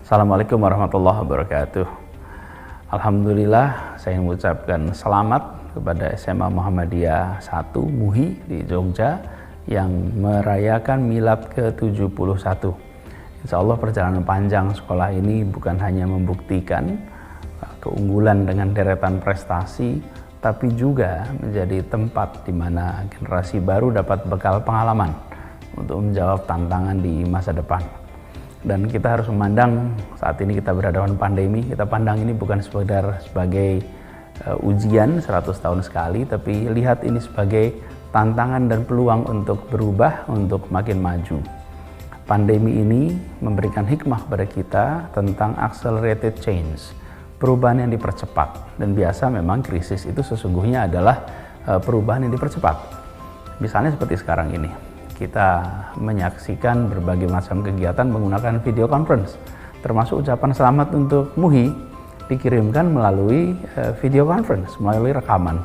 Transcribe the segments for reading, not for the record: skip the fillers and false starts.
Assalamualaikum warahmatullahi wabarakatuh. Alhamdulillah, saya mengucapkan selamat kepada SMA Muhammadiyah 1 MUHI di Jogja yang merayakan milad ke-71. Insya Allah perjalanan panjang sekolah ini bukan hanya membuktikan keunggulan dengan deretan prestasi, tapi juga menjadi tempat di mana generasi baru dapat bekal pengalaman untuk menjawab tantangan di masa depan. Dan kita harus memandang saat ini kita berhadapan pandemi, kita pandang ini bukan sekedar sebagai ujian 100 tahun sekali, tapi lihat ini sebagai tantangan dan peluang untuk berubah, untuk makin maju. Pandemi ini memberikan hikmah kepada kita tentang accelerated change, perubahan yang dipercepat. Dan biasa memang krisis itu sesungguhnya adalah perubahan yang dipercepat. Misalnya seperti sekarang ini, kita menyaksikan berbagai macam kegiatan menggunakan video conference, termasuk ucapan selamat untuk MUHI dikirimkan melalui video conference, melalui rekaman.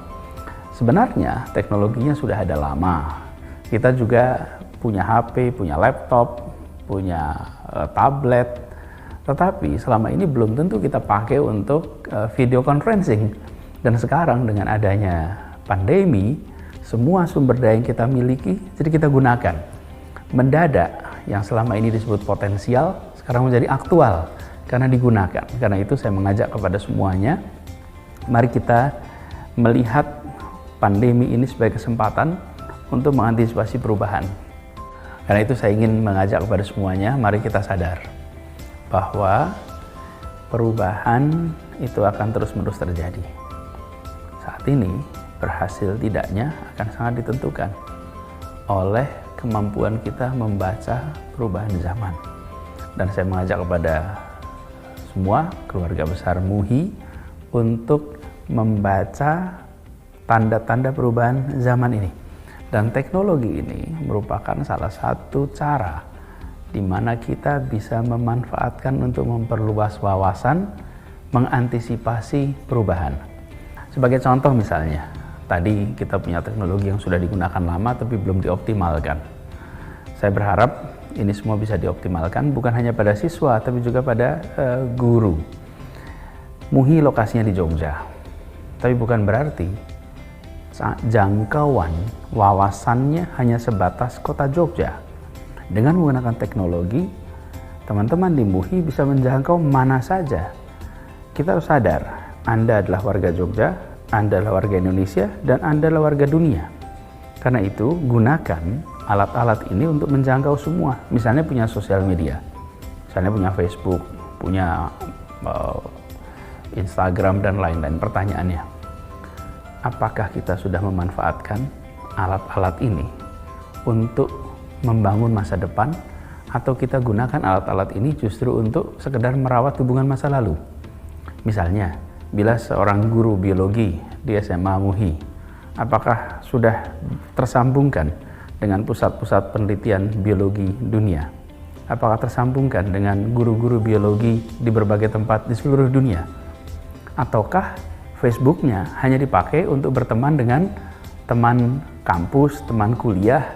Sebenarnya teknologinya sudah ada lama. Kita juga punya HP, punya laptop, punya tablet, tetapi selama ini belum tentu kita pakai untuk video conferencing. Dan sekarang dengan adanya pandemi, semua sumber daya yang kita miliki, jadi kita gunakan. Mendadak, yang selama ini disebut potensial, sekarang menjadi aktual, karena digunakan. Karena itu saya mengajak kepada semuanya, mari kita melihat pandemi ini sebagai kesempatan untuk mengantisipasi perubahan. Karena itu saya ingin mengajak kepada semuanya, mari kita sadar bahwa perubahan itu akan terus-menerus terjadi. Saat ini, berhasil tidaknya akan sangat ditentukan oleh kemampuan kita membaca perubahan zaman. Dan saya mengajak kepada semua keluarga besar MUHI untuk membaca tanda-tanda perubahan zaman ini. Dan teknologi ini merupakan salah satu cara di mana kita bisa memanfaatkan untuk memperluas wawasan, mengantisipasi perubahan. Sebagai contoh misalnya, tadi kita punya teknologi yang sudah digunakan lama tapi belum dioptimalkan. Saya berharap ini semua bisa dioptimalkan bukan hanya pada siswa tapi juga pada guru. MUHI lokasinya di Jogja, tapi bukan berarti jangkauan wawasannya hanya sebatas kota Jogja. Dengan menggunakan teknologi, teman-teman di MUHI bisa menjangkau mana saja. Kita harus sadar, Anda adalah warga Jogja, Anda adalah warga Indonesia, dan Anda adalah warga dunia. Karena itu, gunakan alat-alat ini untuk menjangkau semua. Misalnya punya sosial media, misalnya punya Facebook, punya Instagram, dan lain-lain. Pertanyaannya, apakah kita sudah memanfaatkan alat-alat ini untuk membangun masa depan, atau kita gunakan alat-alat ini justru untuk sekedar merawat hubungan masa lalu? Misalnya, bila seorang guru biologi di SMA MUHI, apakah sudah tersambungkan dengan pusat-pusat penelitian biologi dunia? Apakah tersambungkan dengan guru-guru biologi di berbagai tempat di seluruh dunia? Ataukah Facebooknya hanya dipakai untuk berteman dengan teman kampus, teman kuliah,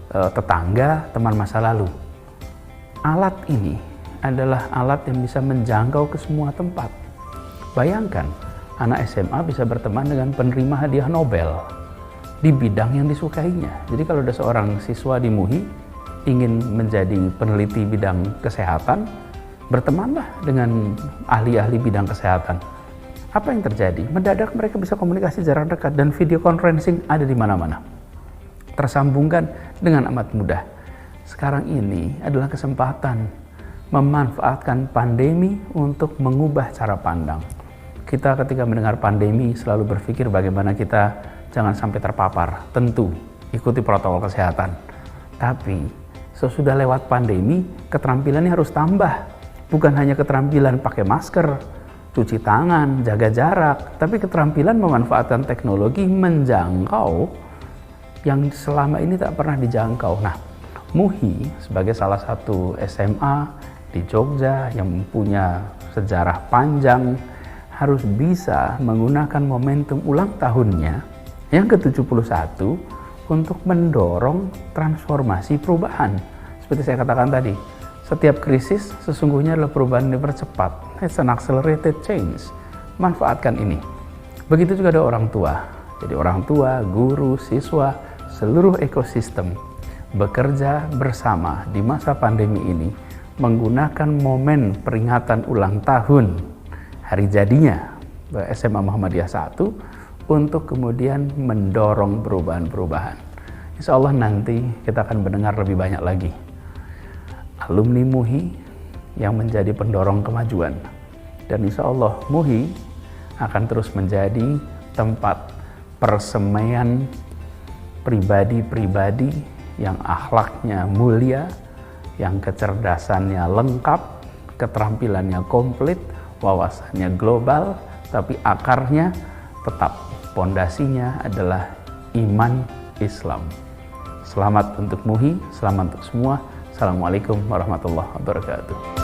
tetangga, teman masa lalu? Alat ini adalah alat yang bisa menjangkau ke semua tempat. Bayangkan, anak SMA bisa berteman dengan penerima hadiah Nobel di bidang yang disukainya. Jadi kalau ada seorang siswa di MUHI ingin menjadi peneliti bidang kesehatan, bertemanlah dengan ahli-ahli bidang kesehatan. Apa yang terjadi? Mendadak mereka bisa komunikasi jarak dekat dan video conferencing ada di mana-mana. Tersambungkan dengan amat mudah. Sekarang ini adalah kesempatan memanfaatkan pandemi untuk mengubah cara pandang. Kita ketika mendengar pandemi selalu berpikir bagaimana kita jangan sampai terpapar. Tentu, ikuti protokol kesehatan. Tapi, sesudah lewat pandemi, keterampilannya harus tambah. Bukan hanya keterampilan pakai masker, cuci tangan, jaga jarak, tapi keterampilan memanfaatkan teknologi menjangkau yang selama ini tak pernah dijangkau. Nah, MUHI sebagai salah satu SMA di Jogja yang punya sejarah panjang, harus bisa menggunakan momentum ulang tahunnya yang ke-71 untuk mendorong transformasi perubahan. Seperti saya katakan tadi, Setiap krisis sesungguhnya adalah perubahan yang dipercepat. It's an accelerated change. Manfaatkan ini. Begitu juga ada orang tua. Jadi orang tua, guru, siswa, seluruh ekosistem bekerja bersama di masa pandemi ini menggunakan momen peringatan ulang tahun hari jadinya SMA Muhammadiyah 1 untuk kemudian mendorong perubahan-perubahan. Insya Allah nanti kita akan mendengar lebih banyak lagi alumni MUHI yang menjadi pendorong kemajuan. Dan insya Allah MUHI akan terus menjadi tempat persemaian pribadi-pribadi yang akhlaknya mulia, yang kecerdasannya lengkap, keterampilannya komplit, wawasannya global, tapi akarnya tetap, pondasinya adalah iman Islam. Selamat untuk MUHI, selamat untuk semua. Assalamualaikum warahmatullahi wabarakatuh.